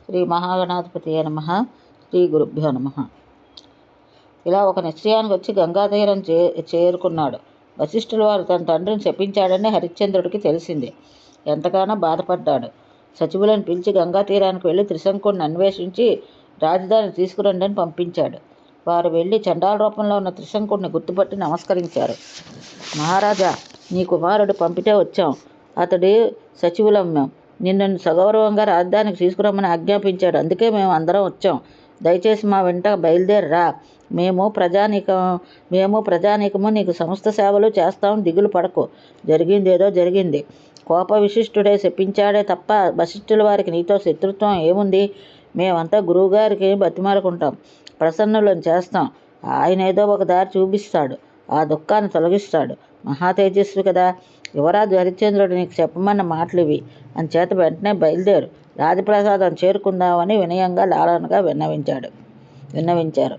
శ్రీ మహాగణాధిపతియే నమః. శ్రీ గురుభ్యో నమః. ఇలా ఒక నిశ్చయానికి వచ్చి గంగాతీరం చేరుకున్నాడు. వశిష్ఠుల వారు తన తండ్రిని శపించాడని హరిశ్చంద్రుడికి తెలిసింది. ఎంతగానో బాధపడ్డాడు. సచివులను పిలిచి గంగా తీరానికి వెళ్ళి త్రిశంకుడిని అన్వేషించి రాజధాని తీసుకురండి అని పంపించాడు. వారు వెళ్ళి చండాల రూపంలో ఉన్న త్రిశంకుడిని గుర్తుపట్టి నమస్కరించారు. మహారాజా, నీ కుమారుడు పంపితే వచ్చాం. అతడి సచివులం మేము. నిన్ను సగౌరవంగా రాజధానికి తీసుకురమ్మని ఆజ్ఞాపించాడు. అందుకే మేము అందరం వచ్చాం. దయచేసి మా వెంట బయలుదేరరా. మేము ప్రజానీకము నీకు సమస్త సేవలు చేస్తాం. దిగులు పడకు. జరిగిందేదో జరిగింది. కోప విశిష్టుడే శపించాడే తప్ప వశిష్ఠుల వారికి నీతో శత్రుత్వం ఏముంది? మేమంతా గురువుగారికి బతిమాలుకుంటాం, ప్రసన్నులను చేస్తాం. ఆయన ఏదో ఒక దారి చూపిస్తాడు, ఆ దుఃఖాన్ని తొలగిస్తాడు. మహా తేజస్వి కదా. యువరాజు హరిశ్చంద్రుడు నీకు చెప్పమన్న మాటలు ఇవి. అంచేత వెంటనే బయలుదేరు. రాజప్రసాదం చేరుకుందామని వినయంగా లాలనగా విన్నవించారు.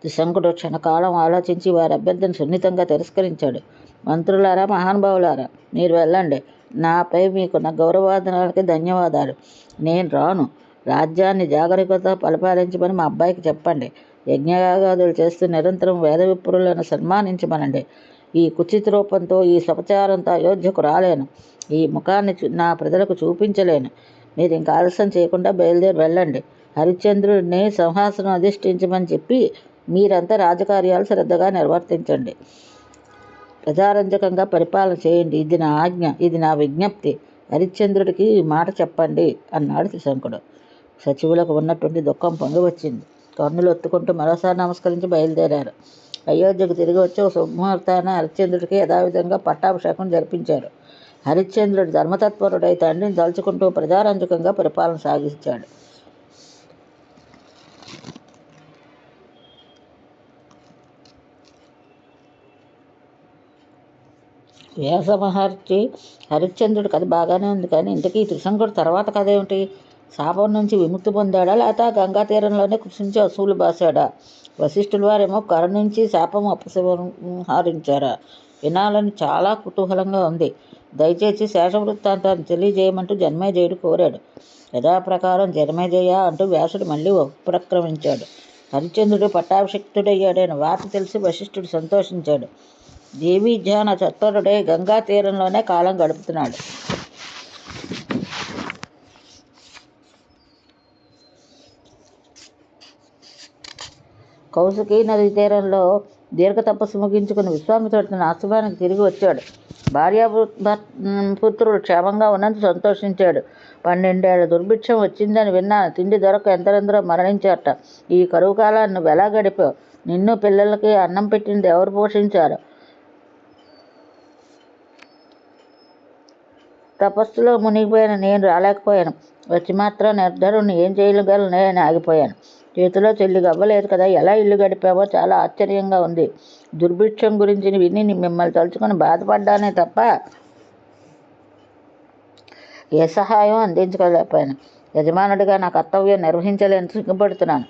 త్రిశంకుడు క్షణకాలం ఆలోచించి వారి అభ్యర్థన సున్నితంగా తిరస్కరించాడు. మంత్రులారా, మహానుభావులారా, మీరు వెళ్ళండి. నాపై మీకున్న గౌరవాదనాలకి ధన్యవాదాలు. నేను రాను. రాజ్యాన్ని జాగరూకతతో పరిపాలించమని మా అబ్బాయికి చెప్పండి. యజ్ఞయాగాదులు చేస్తూ నిరంతరం వేద విప్రులను సన్మానించమనండి. ఈ కుచిత రూపంతో, ఈ సపచారంతో అయోధ్యకు రాలేను. ఈ ముఖాన్ని నా ప్రజలకు చూపించలేను. మీరు ఇంకా ఆలస్యం చేయకుండా బయలుదేరి వెళ్ళండి. హరిశ్చంద్రుడిని సింహాసనం అధిష్ఠించమని చెప్పి మీరంతా రాజకార్యాలు శ్రద్ధగా నిర్వర్తించండి. ప్రజారంజకంగా పరిపాలన చేయండి. ఇది నా ఆజ్ఞ, ఇది నా విజ్ఞప్తి. హరిశ్చంద్రుడికి ఈ మాట చెప్పండి అన్నాడు త్రిశంకుడు. సచివులకు ఉన్నటువంటి దుఃఖం పొంగి వచ్చింది. కన్నులు ఒత్తుకుంటూ మరోసారి నమస్కరించి బయలుదేరారు. అయోధ్యకు తిరిగి వచ్చి ఒక శుభముహూర్తాన హరిశ్చంద్రుడికి యథావిధంగా పట్టాభిషేకం జరిపించారు. హరిశ్చంద్రుడు ధర్మతత్పరుడై తండ్రిని తలుచుకుంటూ ప్రజారంజకంగా పరిపాలన సాగించాడు. వ్యాస మహర్షి హరిశ్చంద్రుడి కథ బాగానే ఉంది, కానీ ఇంతకీ త్రిశంకుడు తర్వాత కథ ఏమిటి? శాపం నుంచి విముక్తి పొందాడా, లేక గంగా తీరంలోనే కృషించి అసూలు బాసాడా? వశిష్ఠుల వారేమో కరుణించి శాపం ఉపసంహరించారా? వినాలని చాలా కుతూహలంగా ఉంది. దయచేసి శేషవృత్తాంతాన్ని తెలియజేయమంటూ జన్మేజయుడు కోరాడు. యథాప్రకారం జన్మేజయ అంటూ వ్యాసుడు మళ్ళీ ఉపక్రమించాడు. హరిశ్చంద్రుడు పట్టాభిషిక్తుడయ్యాడైన వార్త తెలిసి వశిష్ఠుడు సంతోషించాడు. దేవీ ధ్యాన తత్పరుడై గంగా తీరంలోనే కాలం గడుపుతున్నాడు. కౌశికీ నదీ తీరంలో దీర్ఘ తపస్సు ముగించుకుని విశ్వామిత్రుడు తన ఆశ్రమానికి తిరిగి వచ్చాడు. భార్యాపుత్రులు క్షేమంగా ఉన్నందుకు సంతోషించాడు. 12 ఏళ్ల దుర్భిక్షం వచ్చిందని విన్నాను. తిండి దొరక ఎందరెందరో మరణించారట. ఈ కరువు కాలాన్ని నువ్వు ఎలా గడిపావు? నిన్ను పిల్లలకి అన్నం పెట్టింది ఎవరు పోషించారు? తపస్సులో మునిగిపోయిన నేను రాలేకపోయాను. వచ్చి మాత్రం నిర్ధరుని ఏం చేయగలనే అని ఆగిపోయాను. చేతిలో చెల్లి గవ్వలేదు కదా. ఎలా ఇల్లు గడిపావో చాలా ఆశ్చర్యంగా ఉంది. దుర్భిక్షం గురించి విని మిమ్మల్ని తలుచుకొని బాధపడ్డానే తప్ప ఏ సహాయం అందించలేకపోయాను. యజమానుడిగా నా కర్తవ్యం నిర్వహించలేని సిగ్గుపడుతున్నాను.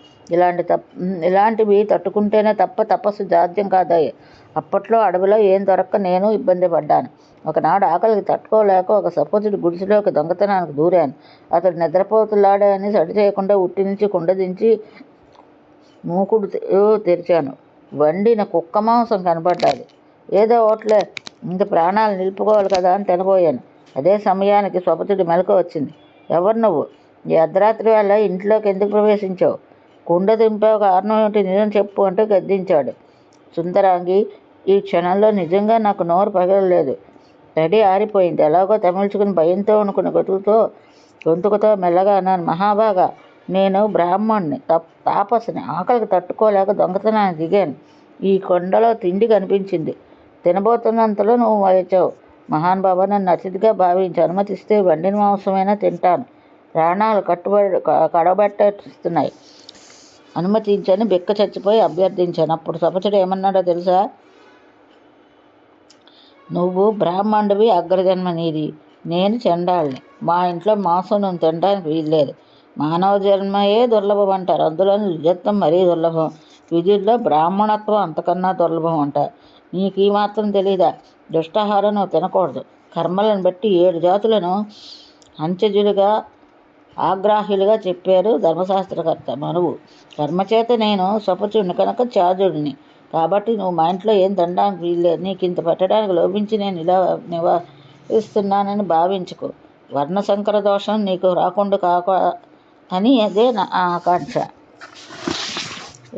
ఇలాంటివి తట్టుకుంటేనే తప్ప తపస్సు సాధ్యం కాదయ్య. అప్పట్లో అడవిలో ఏం దొరక్క నేను ఇబ్బంది పడ్డాను. ఒకనాడు ఆకలికి తట్టుకోలేక ఒక సపోతుడి గుడిసెలోకి దొంగతనానికి దూరాను. అతడు నిద్రపోతులాడని సడి చేయకుండా ఉట్టి నుంచి కుండ దించి మూకుడు తెరిచాను. వండిన కుక్క మాంసం కనపడ్డాది. ఏదో ఓట్లే, ఇంత ప్రాణాలు నిలుపుకోవాలి కదా అని తినబోయాను. అదే సమయానికి స్వపతుడి మెలకు వచ్చింది. ఎవరు నువ్వు? ఈ అర్ధరాత్రి వేళ ఇంట్లోకి ఎందుకు ప్రవేశించావు? కుండ దింపావు, కారణం ఏమిటి? నిజం చెప్పు అంటూ గద్దించాడు. సుందరాంగి, ఈ క్షణంలో నిజంగా నాకు నోరు పగలలేదు. తడి ఆరిపోయింది. ఎలాగో తమిళచుకుని భయంతో అనుకున్న గొంతుకుతో మెల్లగా అన్నాను. మహాభాగా, నేను బ్రాహ్మణ్ణి, తాపస్సుని. ఆకలికి తట్టుకోలేక దొంగతనాన్ని దిగాను. ఈ కొండలో తిండి కనిపించింది. తినబోతున్నంతలో నువ్వు వచ్చావు. మహానుభావ, నన్ను అతిథిగా భావించి అనుమతిస్తే వండిన మాంసమైనా తింటాను. ప్రాణాలు కడబెట్టేస్తున్నాయి. అనుమతించని బిక్క చచ్చిపోయి అభ్యర్థించాను. అప్పుడు సపచుడు ఏమన్నాడో తెలుసా? నువ్వు బ్రాహ్మణుడివి, అగ్రజన్మ నీది. నేను చండాలని. మా ఇంట్లో మాంసం నువ్వు తినడానికి వీల్లేదు. మానవ జన్మయే దుర్లభం అంటారు. అందులోని నిజత్వం మరీ దుర్లభం. విధుల్లో బ్రాహ్మణత్వం అంతకన్నా దుర్లభం అంటారు. నీకు ఈ మాత్రం తెలీదా? దుష్టాహారం నువ్వు తినకూడదు. కర్మలను బట్టి 7 జాతులను అంచెజులుగా ఆగ్రాహ్యులుగా చెప్పారు ధర్మశాస్త్రకర్త మనువు. కర్మచేత నేను స్వపచుడిని కనుక త్యాజుడిని. కాబట్టి నువ్వు మా ఇంట్లో ఏం తినడానికి వీల్లేదు. నీకు ఇంత పెట్టడానికి లోపించి నేను ఇలా నివారిస్తున్నానని భావించుకో. వర్ణశంకర దోషం నీకు రాకుండా అని అదే నా ఆకాంక్ష.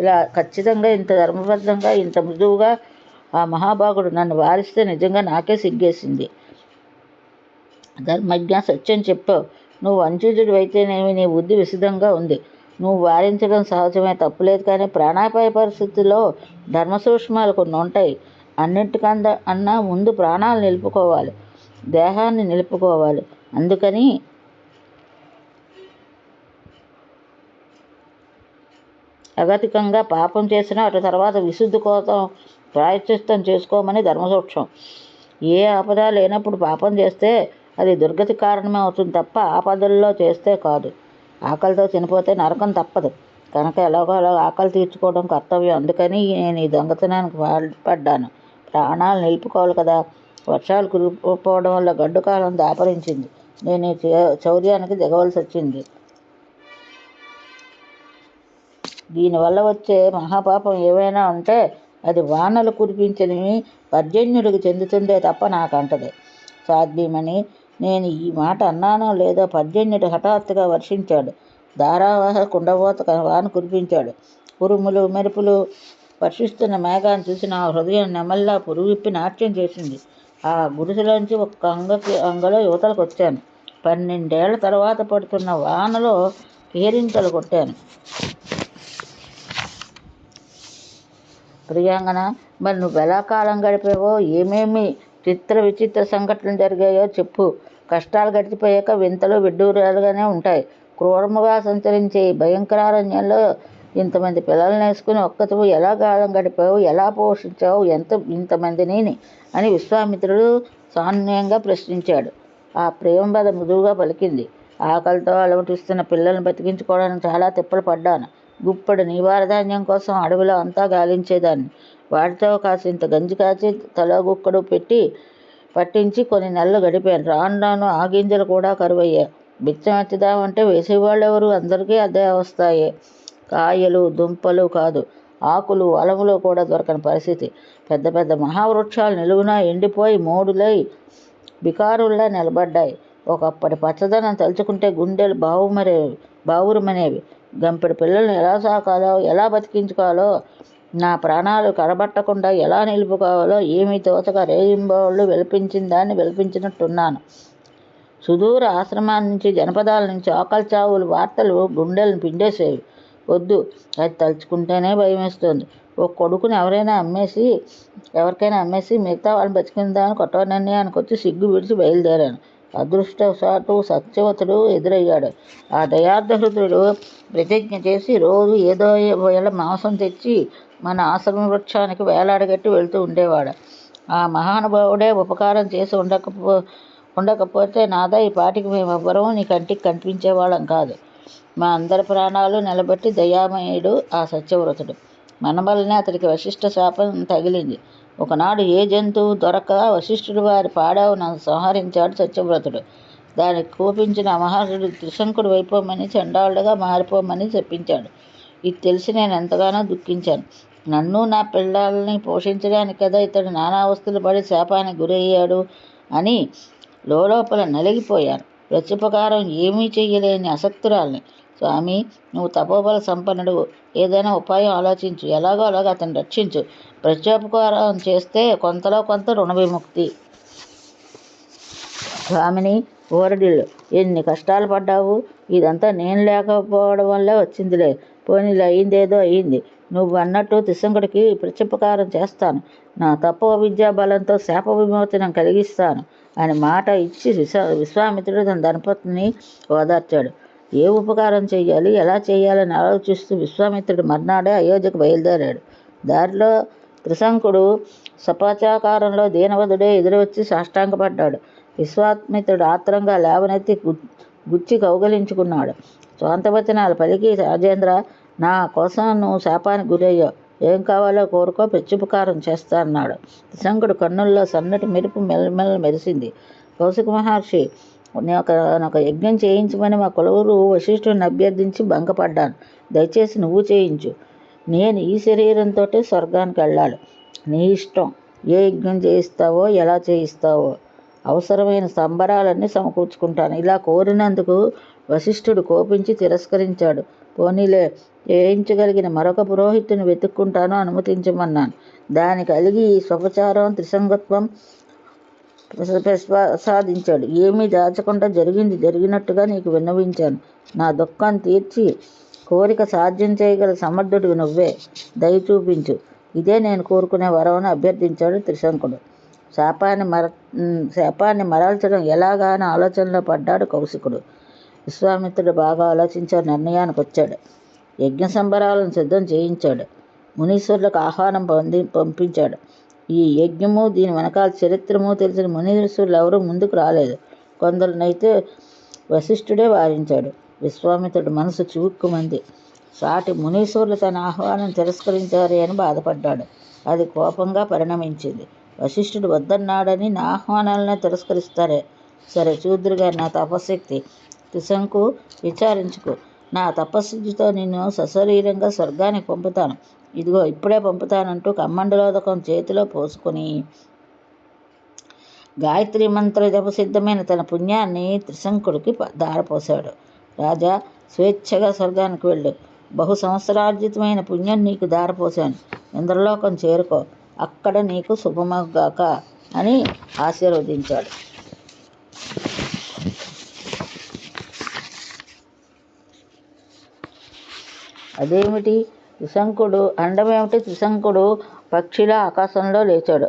ఇలా ఖచ్చితంగా ఇంత ధర్మబద్ధంగా ఇంత మృదువుగా ఆ మహాభాగుడు నన్ను వారిస్తే నిజంగా నాకే సిగ్గేసింది. ధర్మజ్ఞ, సత్యం చెప్పావు. నువ్వు అంచుజుడు అయితేనేమి నీ బుద్ధి విశుద్ధంగా ఉంది. నువ్వు వారించడం సహజమే, తప్పులేదు. కానీ ప్రాణాపాయ పరిస్థితుల్లో ధర్మ సూక్ష్మాలు కొన్ని ఉంటాయి. అన్నా ముందు ప్రాణాలు నిలుపుకోవాలి, దేహాన్ని నిలుపుకోవాలి. అందుకని అగతికంగా పాపం చేసినా అటు తర్వాత విశుద్ధి కోసం ప్రాయశ్చిత్తం చేసుకోమని ధర్మసూక్ష్మం. ఏ ఆపద లేనప్పుడు పాపం చేస్తే అది దుర్గతి కారణమే అవుతుంది తప్ప ఆపదల్లో చేస్తే కాదు. ఆకలితో చనిపోతే నరకం తప్పదు కనుక ఎలాగో అలా ఆకలి తీర్చుకోవడం కర్తవ్యం. అందుకని నేను ఈ దొంగతనానికి పాల్పడ్డాను. ప్రాణాలు నిలుపుకోవాలి కదా. వర్షాలు కురిపోవడం వల్ల గడ్డు కాలం దాపరించింది. నేను ఈ చౌర్యానికి దిగవలసి వచ్చింది. దీనివల్ల వచ్చే మహాపాపం ఏమైనా ఉంటే అది వానలు కురిపించని పర్జన్యుడికి చెందుతుందే తప్ప నాకంటది. సాధ్యమని నేను ఈ మాట అన్నానో లేదో పర్జన్యుడు హఠాత్తుగా వర్షించాడు. ధారావాహ కుండబోత వాన కురిపించాడు. ఉరుములు మెరుపులు వర్షిస్తున్న మేఘాన్ని చూసి నా హృదయం నెమల్లా పురువిప్పి నాట్యం చేసింది. ఆ గుడిసెలోంచి ఒక్క అంగలో యువతలకు వచ్చాను. 12 ఏళ్ల తర్వాత పడుతున్న వానలో కేరింతలు కొట్టాను. ప్రియాంగన, మరి నువ్వెలా కాలం గడిపావో, ఏమేమి చిత్ర విచిత్ర సంఘటనలు జరిగాయో చెప్పు. కష్టాలు గడిచిపోయాక వింతలు విడ్డూరాలుగానే ఉంటాయి. క్రూరముగా సంచరించే ఈ భయంకరారణ్యంలో ఇంతమంది పిల్లల్ని వేసుకుని ఒక్కతవు ఎలా కాలం గడిపావు, ఎలా పోషించావు ఇంతమందిని అని విశ్వామిత్రుడు సాన్యంగా ప్రశ్నించాడు. ఆ ప్రేమబద మృదువుగా పలికింది. ఆకలితో అలమటిస్తున్న పిల్లల్ని బతికించుకోవడానికి చాలా తిప్పలు పడ్డాను. గుప్పడి నీవారధాన్యం కోసం అడవిలో అంతా గాలించేదాన్ని. వాటితో కాసింత గంజి కాచి తలగుక్కడు పట్టించి కొన్ని నెలలు గడిపాను. రాను రాను ఆ గింజలు కూడా కరువయ్యాయి. బిచ్చం ఎత్తుదామంటే వేసేవాళ్ళు ఎవరు? అందరికీ అదే అవస్థయే. కాయలు దుంపలు కాదు, ఆకులు అలములు కూడా దొరకని పరిస్థితి. పెద్ద పెద్ద మహావృక్షాలు నిలువునా ఎండిపోయి మోడులై బికారుల్లా నిలబడ్డాయి. ఒకప్పటి పచ్చదనం తలుచుకుంటే గుండెలు బావురుమనేవి. గంపెడు పిల్లల్ని ఎలా సాకాలో, ఎలా బతికించుకోవాలో, నా ప్రాణాలు కడబట్టకుండా ఎలా నిలుపుకోవాలో ఏమీ తోచక రేయింబోళ్ళు వెలిపించిన దాన్ని వెలిపించినట్టున్నాను. సుదూర ఆశ్రమాల నుంచి, జనపదాల నుంచి ఆకలి చావులు వార్తలు గుండెలను పిండేసేవి. వద్దు, అది తలుచుకుంటేనే భయమేస్తుంది. ఓ కొడుకుని ఎవరికైనా అమ్మేసి మిగతా వాళ్ళని బతికిందామని కొత్త నిర్ణయానికి వచ్చి సిగ్గు విడిచి బయలుదేరాను. అదృష్టవశాత్తు సత్యవతుడు ఎదురయ్యాడు. ఆ దయార్ధహృదయుడు ప్రతిజ్ఞ చేసి రోజు ఏదో వేళ మాంసం తెచ్చి మన ఆశ్రమ వృక్షానికి వేలాడగట్టి వెళ్తూ ఉండేవాడు. ఆ మహానుభావుడే ఉపకారం చేసి ఉండకపోతే నాదా ఈ పాటికి మేమెవ్వరూ నీ కంటికి కనిపించేవాళ్ళం కాదు. మా అందరి ప్రాణాలు నిలబెట్టి దయామయుడు ఆ సత్యవ్రతుడు. మన వల్లనే అతడికి వశిష్ఠ శాపం తగిలింది. ఒకనాడు ఏ జంతువు దొరక వశిష్ఠుడు వారి పాడవును సంహరించాడు సత్యవ్రతుడు. దానికి కోపించిన మహర్షుడు త్రిశంకుడు వైపోమని, చండాలుడుగా మారిపోమని చెప్పించాడు. ఇది తెలిసి నేను ఎంతగానో దుఃఖించాను. నన్ను నా పిల్లల్ని పోషించడానికి కదా ఇతడు నానావస్థలు పడి శాపానికి గురయ్యాడు అని లోపల నలిగిపోయాను. ప్రత్యుపకారం ఏమీ చెయ్యలేని అసక్తురాల్ని. స్వామి, నువ్వు తపోబల సంపన్నుడు, ఏదైనా ఉపాయం ఆలోచించు. ఎలాగో అలాగ అతన్ని రక్షించు. ప్రత్యుపకారం చేస్తే కొంతలో కొంత రుణ విముక్తి. స్వామిని ఓరడిల్లు, ఎన్ని కష్టాలు పడ్డావు. ఇదంతా నేను లేకపోవడం వల్లే వచ్చిందిలే. పోనీలే, అయిందేదో అయింది. నువ్వు అన్నట్టు త్రిశంకుడికి ప్రత్యుపకారం చేస్తాను. నా తపో విద్యా బలంతో శాప విమోచనం కలిగిస్తాను అని మాట ఇచ్చి విశ్వామిత్రుడు తన ధర్మపత్నిని ఓదార్చాడు. ఏ ఉపకారం చెయ్యాలి, ఎలా చేయాలని ఆలోచిస్తూ విశ్వామిత్రుడు మర్నాడే అయోధ్యకు బయలుదేరాడు. దారిలో త్రిశంకుడు సపాచాకారంలో దీనవధుడే ఎదురొచ్చి సాష్టాంగపడ్డాడు. విశ్వామిత్రుడు ఆత్రంగా లేవనెత్తి గుచ్చి కౌగలించుకున్నాడు. స్వాంతవచనాలు పలికి, రాజేంద్ర, నా కోసం నువ్వు శాపానికి గురయ్యావు. ఏం కావాలో కోరుకో, ప్రత్యుపకారం చేస్తానన్నాడు. త్రిశంకుడు కన్నుల్లో సన్నటి మెరుపు మెల్లమెల్ల మెరిసింది. కౌశిక మహర్షి నాకు యజ్ఞం చేయించమని మా కులగురు వశిష్ఠుని అభ్యర్థించి భంగపడ్డాను. దయచేసి నువ్వు చేయించు. నేను ఈ శరీరంతో స్వర్గానికి వెళ్ళాలి. నీ ఇష్టం. ఏ యజ్ఞం చేయిస్తావో, ఎలా చేయిస్తావో. అవసరమైన సంబరాలన్నీ సమకూర్చుకుంటాను. ఇలా కోరినందుకు వశిష్ఠుడు కోపించి తిరస్కరించాడు. పోనీలే, చేయించగలిగిన మరొక పురోహితుని వెతుక్కుంటాను, అనుమతించమన్నాను. దానికి అలిగి ఈ స్వపచారం త్రిసంగత్వం ప్రసాదించాడు. ఏమీ దాచకుండా జరిగినట్టుగా నీకు విన్నవించాను. నా దుఃఖం తీర్చి కోరిక సాధ్యం చేయగల సమర్థుడివి నువ్వే. దయ చూపించు. ఇదే నేను కోరుకునే వరం అని అభ్యర్థించాడు త్రిశంకుడు. శాపాన్ని మరల్చడం ఎలాగా అని ఆలోచనలో పడ్డాడు కౌశికుడు. విశ్వామిత్రుడు బాగా ఆలోచించే నిర్ణయానికి వచ్చాడు. యజ్ఞ సంబరాలను సిద్ధం చేయించాడు. మునీశ్వరులకు ఆహ్వానం పంపించాడు. ఈ యజ్ఞము, దీని వెనకాల చరిత్రము తెలిసిన మునీశ్వరులు ఎవరూ ముందుకు రాలేదు. కొందరినైతే వశిష్ఠుడే వారించాడు. విశ్వామిత్రుడు మనసు చివుక్కుమంది. సాటి మునీశ్వరులు తన ఆహ్వానం తిరస్కరించారే అని బాధపడ్డాడు. అది కోపంగా పరిణమించింది. వశిష్ఠుడు వద్దన్నాడని నా ఆహ్వానాలనే తిరస్కరిస్తారే? సరే, చూద్దురుగా నా తపశక్తి. త్రిశంకు, విచారించుకో. నా తపశక్తితో నిన్ను సశరీరంగా స్వర్గానికి పంపుతాను. ఇదిగో ఇప్పుడే పంపుతానంటూ కమ్మండలోదకం చేతిలో పోసుకొని గాయత్రి మంత్ర జపసిద్ధమైన తన పుణ్యాన్ని త్రిశంకుడికి ధారపోశాడు. రాజా, స్వేచ్ఛగా స్వర్గానికి వెళ్ళు. బహు సంవత్సరార్జితమైన పుణ్యం నీకు ధారపోశాను. ఇంద్రలోకం చేరుకో. అక్కడ నీకు శుభమగాక అని ఆశీర్వదించాడు. అదేమిటి అండమేమిటి? త్రిశంకుడు పక్షిలా ఆకాశంలో లేచాడు.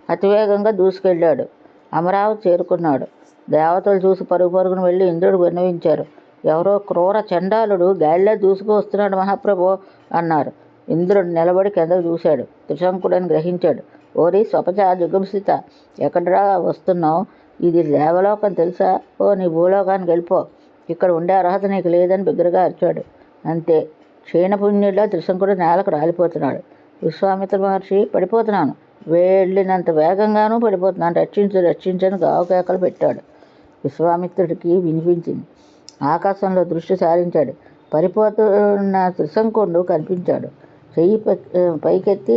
అతివేగంగా దూసుకెళ్ళాడు. అమరావతి చేరుకున్నాడు. దేవతలు చూసి పరుగున వెళ్ళి ఇంద్రుడు విన్నవించారు. ఎవరో క్రూర చండాలుడు గాలిలో దూసుకు వస్తున్నాడు మహాప్రభో అన్నారు. ఇంద్రుడు నిలబడి కిందకు చూశాడు. త్రిశంకుడని గ్రహించాడు. ఓరి స్వపచ జుగుంసిత, ఎక్కడరా వస్తున్నావు? ఇది దేవలోకం తెలుసా? నీ భూలోకానికి వెళ్ళిపో. ఇక్కడ ఉండే అర్హత నీకు లేదని బిగ్గరగా అరిచాడు. అంతే, క్షీణపుణ్యుడిలో త్రిశంకుడు నేలకు రాలిపోతున్నాడు. విశ్వామిత్ర మహర్షి, పడిపోతున్నాను, వెళ్ళినంత వేగంగానూ పడిపోతున్నాను, రక్షించని గావుకేకలు పెట్టాడు. విశ్వామిత్రుడికి వినిపించింది. ఆకాశంలో దృష్టి సారించాడు. పడిపోతున్న త్రిశంకుడు కనిపించాడు. చెయ్యి పైకెత్తి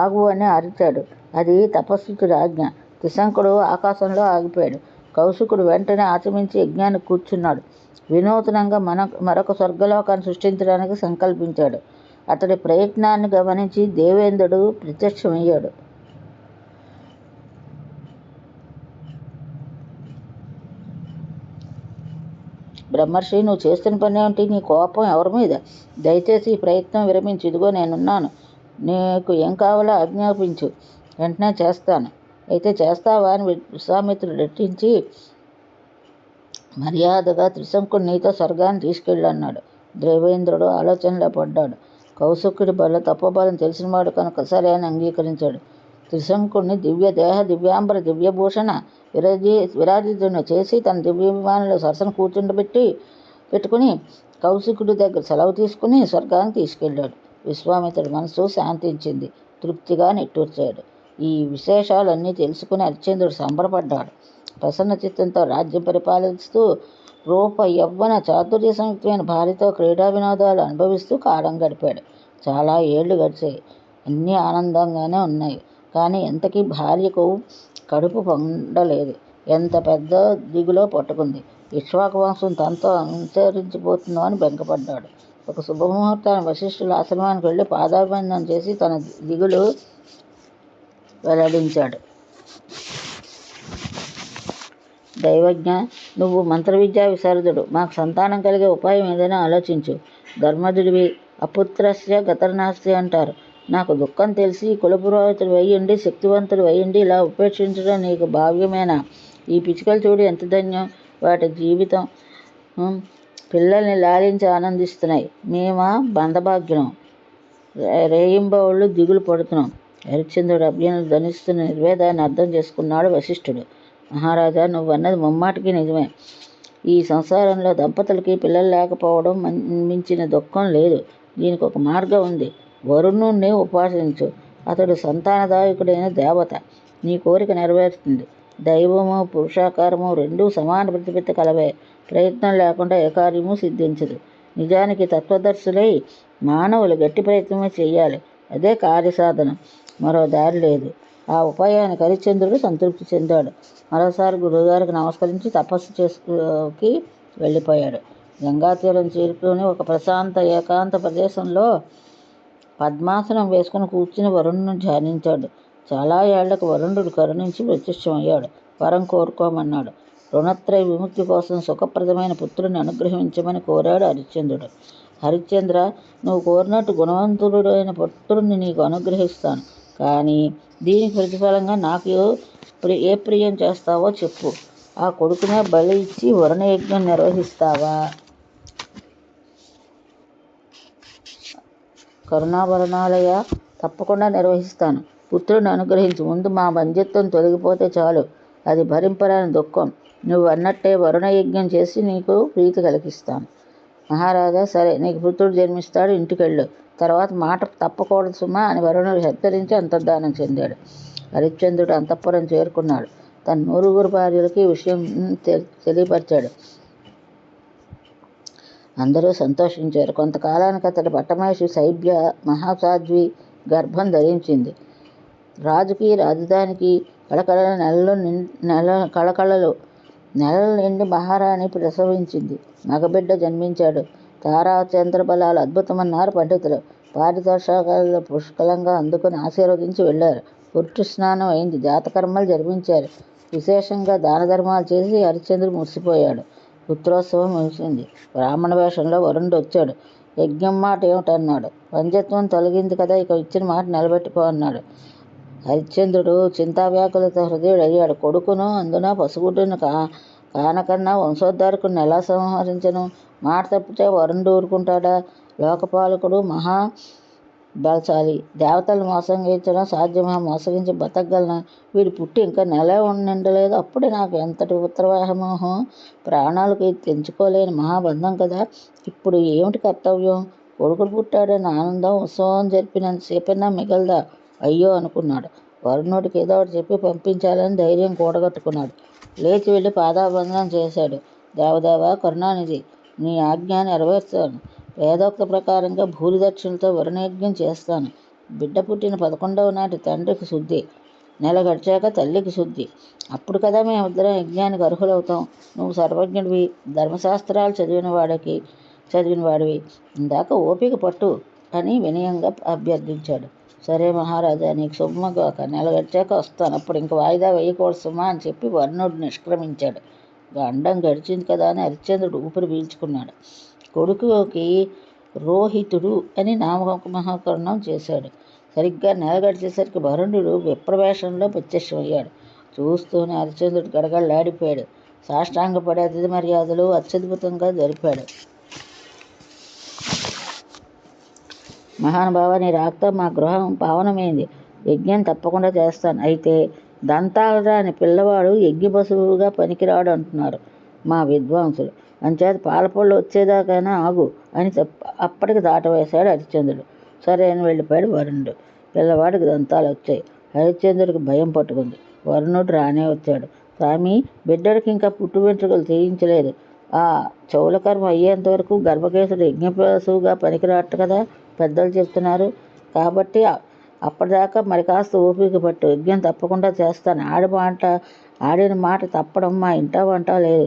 ఆగు అని అరిచాడు. అది తపస్సుడి ఆజ్ఞ. త్రిశంకుడు ఆకాశంలో ఆగిపోయాడు. కౌశికుడు వెంటనే ఆచమించి యజ్ఞానికి కూర్చున్నాడు. వినూతనంగా మరొక స్వర్గలోకాన్ని సృష్టించడానికి సంకల్పించాడు. అతడి ప్రయత్నాన్ని గమనించి దేవేంద్రుడు ప్రత్యక్షమయ్యాడు. బ్రహ్మర్షి, నువ్వు చేస్తున్న పని ఏమిటి? నీ కోపం ఎవరి మీద? దయచేసి ఈ ప్రయత్నం విరమించు. ఇదిగో నేనున్నాను. నీకు ఏం కావాలో ఆజ్ఞాపించు, వెంటనే చేస్తాను. అయితే చేస్తావా అని విశ్వామిత్రుడు రెట్టించి మర్యాదగా త్రిశంకుడు నీతో స్వర్గాన్ని తీసుకెళ్ళన్నాడు. దేవేంద్రుడు ఆలోచనలో పడ్డాడు. కౌశికుడి తపోబలం తెలిసినవాడు కనుక సరే అని అంగీకరించాడు. త్రిశంకుడిని దివ్యాంబర దివ్యభూషణ విరాజితుని చేసి తన దివ్యవిమానంలో సరసన పెట్టుకుని కౌశికుడి దగ్గర సెలవు తీసుకుని స్వర్గానికి తీసుకెళ్ళాడు. విశ్వామిత్రుడి మనసు శాంతించింది. తృప్తిగా నిట్టూర్చాడు. ఈ విశేషాలన్నీ తెలుసుకుని హరిశ్చంద్రుడు సంబరపడ్డాడు. ప్రసన్న చిత్తంతో రాజ్యం పరిపాలిస్తూ రూప యవ్వన చాతుర్య సంయుక్తమైన భార్యతో క్రీడా వినోదాలు అనుభవిస్తూ కాలం గడిపాడు. చాలా ఏళ్లు గడిచాయి. అన్నీ ఆనందంగానే ఉన్నాయి. కానీ ఎంతకీ భార్యకు కడుపు పొందలేదు. ఎంత పెద్ద దిగులో పట్టుకుంది. ఇక్ష్వాకు వంశం తనతో అనుసరించిపోతుందో అని బెంగపడ్డాడు. ఒక శుభముహూర్తాన్ని వశిష్ఠుల ఆశ్రమానికి వెళ్ళి పాదాభివందనం చేసి తన దిగులు వెల్లడించాడు. దైవజ్ఞ, నువ్వు మంత్రవిద్యా విశారదుడు. మాకు సంతానం కలిగే ఉపాయం ఏదైనా ఆలోచించు. ధర్మజుడివి, అపుత్రస్య గతర్నాస్తి అంటారు. నాకు దుఃఖం తెలిసి కులపురోహితుడు అయ్యుండి, శక్తివంతుడు అయ్యుండి ఇలా ఉపేక్షించడం నీకు భావ్యమేనా? ఈ పిచ్చుకలు చూడు ఎంత ధన్యం. వాటి జీవితం పిల్లల్ని లాలించి ఆనందిస్తున్నాయి. మేమా బంధభాగ్యం, రేయింబవళ్ళు దిగులు పడుతున్నాం. హరిశ్చంద్రుడు అభ్యనులు ధనిస్తున్న నిర్వేదాన్ని అర్థం చేసుకున్నాడు వశిష్ఠుడు. మహారాజా, నువ్వన్నది ముమ్మాటికి నిజమే. ఈ సంసారంలో దంపతులకి పిల్లలు లేకపోవడం మించిన దుఃఖం లేదు. దీనికి ఒక మార్గం ఉంది. వరుణుణ్ణి ఉపాసించు. అతడు సంతానదాయకుడైన దేవత. నీ కోరిక నెరవేరుతుంది. దైవము పురుషాకారము రెండూ సమాన ప్రతిపత్తి కలవే. ప్రయత్నం లేకుండా ఏ కార్యము సిద్ధించదు. నిజానికి తత్వదర్శులై మానవులు గట్టి ప్రయత్నమే చేయాలి. అదే కార్యసాధన, మరో దారి లేదు. ఆ ఉపాయానికి హరిశ్చంద్రుడు సంతృప్తి చెందాడు. మరోసారి గురువుగారికి నమస్కరించి తపస్సు చేసుకోకి వెళ్ళిపోయాడు. గంగాతీరం చేరుకుని ఒక ప్రశాంత ఏకాంత ప్రదేశంలో పద్మాసనం వేసుకుని కూర్చుని వరుణుని ధ్యానించాడు. చాలా ఏళ్లకు వరుణుడు కరుణించి ప్రత్యక్షమయ్యాడు. వరం కోరుకోమన్నాడు. రుణత్రయ విముక్తి కోసం సుఖప్రదమైన పుత్రుని అనుగ్రహించమని కోరాడు హరిశ్చంద్రుడు. హరిశ్చంద్ర, నువ్వు కోరినట్టు గుణవంతుడైన పుత్రుణ్ణి నీకు అనుగ్రహిస్తాను. కానీ దీనికి ప్రతిఫలంగా నాకు ఏ ప్రియం చేస్తావో చెప్పు. ఆ కొడుకునే బలి ఇచ్చి వరుణయజ్ఞం నిర్వహిస్తావా? కరుణాభరణాలయ, తప్పకుండా నిర్వహిస్తాను. పుత్రుడిని అనుగ్రహించు. ముందు మా బంధ్యత్వం తొలగిపోతే చాలు. అది భరింపరాని దుఃఖం. నువ్వు అన్నట్టే వరుణయజ్ఞం చేసి నీకు ప్రీతి కలిగిస్తాను. మహారాజా, సరే, నీకు పుత్రుడు జన్మిస్తాడు, ఇంటికెళ్ళు. తర్వాత మాట తప్పకూడదు సుమా అని వరుణుడు హెచ్చరించి అంతర్ధానం చెందాడు. హరిశ్చంద్రుడు అంతఃపురం చేరుకున్నాడు. తన 9 భార్యలకి ఈ విషయం తెలియపరిచాడు. అందరూ సంతోషించారు. కొంతకాలానికి అతడి పట్టమహిషి శైబ్య మహాసాధ్వి గర్భం ధరించింది. రాజుకి రాజధానికి నెలలు నిండి మహారాణి ప్రసవించింది. మగబిడ్డ జన్మించాడు. తారా చంద్రబలాలు అద్భుతమన్నారు పండితులు. పారితోషకాలు పుష్కలంగా అందుకుని ఆశీర్వదించి వెళ్ళారు. పురుష స్నానం అయింది. జాతకర్మలు జరిపించారు. విశేషంగా దాన ధర్మాలు చేసి హరిశ్చంద్రుడు మురిసిపోయాడు. పుత్రోత్సవం ముగిసింది. బ్రాహ్మణ వేషంలో వరుణుడు వచ్చాడు. యజ్ఞం మాట ఏమిటన్నాడు. పంచత్వం తొలగింది కదా, ఇక ఇచ్చిన మాట నిలబెట్టుకో అన్నాడు. హరిశ్చంద్రుడు చింతావ్యాకులతో హృదయుడయ్యాడు. కొడుకును, అందున పసుగుడ్డును కానకన్నా వంశోద్ధారకుడిని ఎలా సంహరించను? మాట తప్పితే వరుణుడు ఊరుకుంటాడా? లోకపాలకుడు మహా బలశాలి. దేవతలను మోసగించడం సాధ్యమా? మోసగించి బతకగలనా? వీడు పుట్టి ఇంకా నెల నిండలేదు, అప్పుడే నాకు ఎంతటి ఉత్తరవాహమోహం! ప్రాణాలకు తెంచుకోలేని మహాబంధం కదా. ఇప్పుడు ఏమిటి కర్తవ్యం? కొడుకుడు పుట్టాడని ఆనందం ఉత్సవం జరిపినంతసేపైనా మిగలదా? అయ్యో అనుకున్నాడు. వరుణుడికి ఏదో ఒకటి చెప్పి పంపించాలని ధైర్యం కూడగట్టుకున్నాడు. లేచి వెళ్ళి పాదాబంధనం చేశాడు. దేవదేవ కరుణానిధి, నీ ఆజ్ఞ నెరవేర్చాను. వేదోక్త ప్రకారంగా భూరిదక్షిణతో వరుణయజ్ఞం చేస్తాను. బిడ్డ పుట్టిన 11వ నాటి తండ్రికి శుద్ధి, నెల గడిచాక తల్లికి శుద్ధి. అప్పుడు కదా మేమిద్దరం యజ్ఞానికి అర్హులవుతాం. నువ్వు సర్వజ్ఞుడివి, ధర్మశాస్త్రాలు చదివినవాడివి. ఇందాక ఓపిక పట్టు అని వినయంగా అభ్యర్థించాడు. సరే మహారాజా, నీకు శుభమగాక. నెల గడిచాక వస్తాను. అప్పుడు ఇంక వాయిదా వేయకూడదు సుమా అని చెప్పి వరుణుడు నిష్క్రమించాడు. గండం గడిచింది కదా అని హరిశ్చంద్రుడు ఊపిరి పీల్చుకున్నాడు. కొడుకుకి రోహితుడు అని నామకరణం చేశాడు. సరిగ్గా నెల గడిచేసరికి వరుణుడు విప్రవేషంలో ప్రత్యక్షమయ్యాడు. చూస్తూనే హరిశ్చంద్రుడు గడగడలాడిపోయాడు. సాష్టాంగపడి అతిథి మర్యాదలు అత్యద్భుతంగా జరిపాడు. మహానుభావ, నీ రాకతో మా గృహం పావనమైంది. యజ్ఞం తప్పకుండా చేస్తాను. అయితే దంతాలు రాని పిల్లవాడు యజ్ఞ పశువుగా పనికిరాడు అంటున్నారు మా విద్వాంసులు. అంచేత పాలపళ్ళు వచ్చేదాకైనా ఆగు అని అప్పటికి దాటవేశాడు హరిశ్చంద్రుడు. సరే అని వెళ్ళిపోయాడు వరుణుడు. పిల్లవాడికి దంతాలు వచ్చాయి. హరిశ్చంద్రుడికి భయం పట్టుకుంది. వరుణుడు రానే వచ్చాడు. స్వామి, బిడ్డడికి ఇంకా పుట్టు వెంట్రుకలు చేయించలేదు. ఆ చౌలకర్మ అయ్యేంత వరకు గర్భకేశుడు యజ్ఞపశువుగా పనికిరాట కదా పెద్దలు చెప్తున్నారు. కాబట్టి అప్పటిదాకా మరి కాస్త ఓపిక పట్టు. యజ్ఞం తప్పకుండా చేస్తాను. ఆడిన మాట తప్పడం మా ఇంటా వంట లేదు,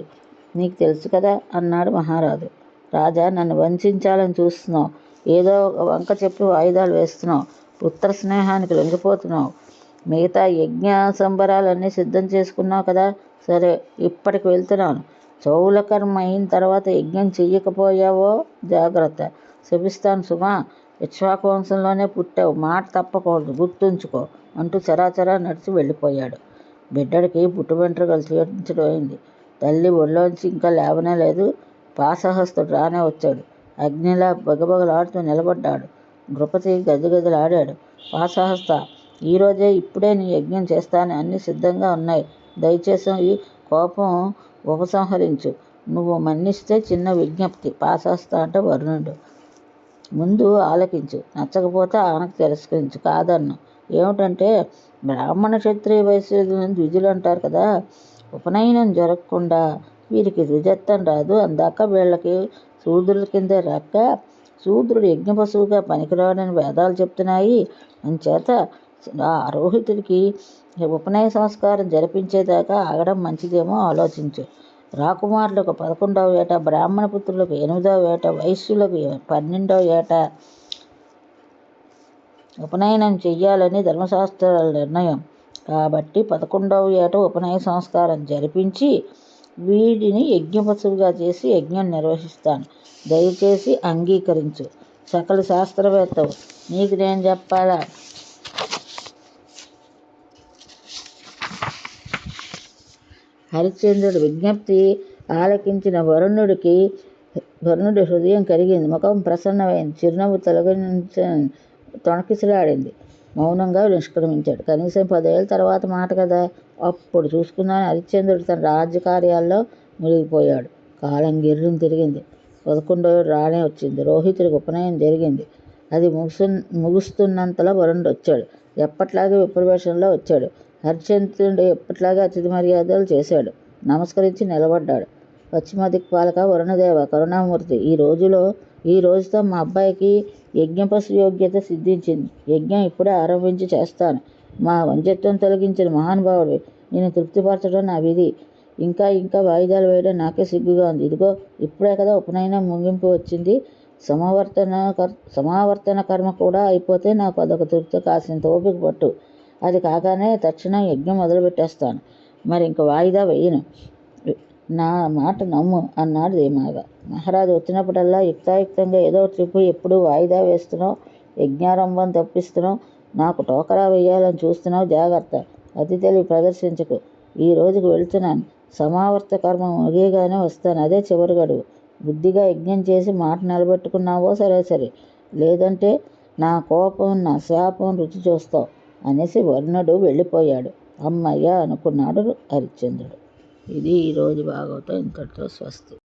నీకు తెలుసు కదా అన్నాడు మహారాజు. రాజా, నన్ను వంచాలని చూస్తున్నావు. ఏదో వంక చెప్పి వాయిదాలు వేస్తున్నావు. పుత్ర స్నేహానికి లొంగిపోతున్నావు. మిగతా యజ్ఞ సంబరాలన్నీ సిద్ధం చేసుకున్నావు కదా. సరే, ఇప్పటికి వెళ్తున్నాను. చౌలకర్మ అయిన తర్వాత యజ్ఞం చెయ్యకపోయావో జాగ్రత్త, శపిస్తాను సుమా. ఇక్ష్వాకు వంశంలోనే పుట్టావు, మాట తప్పకూడదు, గుర్తుంచుకో అంటూ చరాచరా నడిచి వెళ్ళిపోయాడు. బిడ్డడికి పుట్టు వెంట్రుకలు చేయించడం అయింది. తల్లి ఒళ్ళోంచి ఇంకా లేవనే లేదు. పాశహస్తుడు రానే వచ్చాడు. అగ్నిలా బగబగలాడుతూ నిలబడ్డాడు. నృపతి గజగజలాడాడు. పాశహస్త, ఈరోజే ఇప్పుడే నీ యజ్ఞం చేస్తాను. అన్నీ సిద్ధంగా ఉన్నాయి. దయచేసి ఈ కోపం ఉపసంహరించు. నువ్వు మన్నిస్తే చిన్న విజ్ఞప్తి. పాశహస్త అంటే వరుణుడు. ముందు ఆలకించు, నచ్చకపోతే ఆనకు తిరస్కరించు. కాదన్ను. ఏమిటంటే బ్రాహ్మణ క్షత్రియ వైశ్యులను ద్విజులు అంటారు కదా. ఉపనయనం జరగకుండా వీరికి ద్విజత్వం రాదు. అందాక వీళ్ళకి శూద్రుల కింద రాక శూద్రుడు యజ్ఞపశువుగా పనికిరాడని వేదాలు చెప్తున్నాయి. అంచేత ఆ రోహితుడికి ఉపనయన సంస్కారం జరిపించేదాకా ఆగడం మంచిదేమో ఆలోచించు. రాకుమారులకు 11వ ఏట, బ్రాహ్మణ పుత్రులకు 8వ ఏట, వైశ్యులకు 12వ ఏట ఉపనయనం చెయ్యాలని ధర్మశాస్త్రాల నిర్ణయం. కాబట్టి 11వ ఏట ఉపనయన సంస్కారం జరిపించి వీడిని యజ్ఞపశువుగా చేసి యజ్ఞం నిర్వహిస్తాను. దయచేసి అంగీకరించు. సకల శాస్త్రవేత్తవు, నీకు నేను చెప్పాలా? హరిశ్చంద్రుడి విజ్ఞప్తి ఆలకించిన వరుణుడి హృదయం కరిగింది. ముఖం ప్రసన్నమైంది. చిరునవ్వు తొణకిసలాడింది. మౌనంగా నిష్క్రమించాడు. కనీసం 10 ఏళ్ళ తర్వాత మాట కదా, అప్పుడు చూసుకుందామని హరిశ్చంద్రుడు తన రాజ్యకార్యాల్లో మునిగిపోయాడు. కాలం గిర్రం తిరిగింది. 11వ ఏడు రానే వచ్చింది. రోహితుడికి ఉపనయనం జరిగింది. అది ముగుస్తున్నంతలో వరుణుడు వచ్చాడు. ఎప్పట్లాగే విప్రవేశంలో వచ్చాడు. హరిశ్చంద్రుడు ఎప్పట్లాగే అతిథి మర్యాదలు చేశాడు. నమస్కరించి నిలబడ్డాడు. పశ్చిమ దిక్పాలక వరుణదేవ, కరుణామూర్తి, ఈ రోజుతో మా అబ్బాయికి యజ్ఞపశు యోగ్యత సిద్ధించింది. యజ్ఞం ఇప్పుడే ఆరంభించి చేస్తాను. మా వంధ్యత్వం తొలగించిన మహానుభావుడు, నేను తృప్తిపరచడం నా విధి. ఇంకా వాయిదాలు వేయడం నాకే సిగ్గుగా ఉంది. ఇదిగో ఇప్పుడే కదా ఉపనయనం ముగింపు వచ్చింది. సమావర్తన కర్మ కూడా అయిపోతే నాకు అదొక తృప్తి. కాసింత ఓపిక పట్టు. అది కాగానే తక్షణం యజ్ఞం మొదలుపెట్టేస్తాను. మరి ఇంక వాయిదా వేయను. నా మాట నమ్ము అన్నాడు ధీమాగా. మహారాజు వచ్చినప్పుడల్లా యుక్తాయుక్తంగా ఏదో ట్రిప్పు ఎప్పుడూ వాయిదా వేస్తున్నావు. యజ్ఞారంభం తప్పిస్తున్నావు. నాకు టోకరా వేయాలని చూస్తున్నావు. జాగ్రత్త. అతి తెలివి ప్రదర్శించకు. ఈ రోజుకు వెళుతున్నాను. సమావర్త కర్మ ముగియగానే వస్తాను. అదే చివరి గడువు. బుద్ధిగా యజ్ఞం చేసి మాట నిలబెట్టుకున్నావో సరే, లేదంటే నా కోపం, నా శాపం రుచి చూస్తావు అనేసి వరుణుడు వెళ్ళిపోయాడు. అమ్మయ్య అనుకున్నాడు హరిశ్చంద్రుడు. ఇది ఈరోజు భాగవతం. ఇంతటితో స్వస్తి.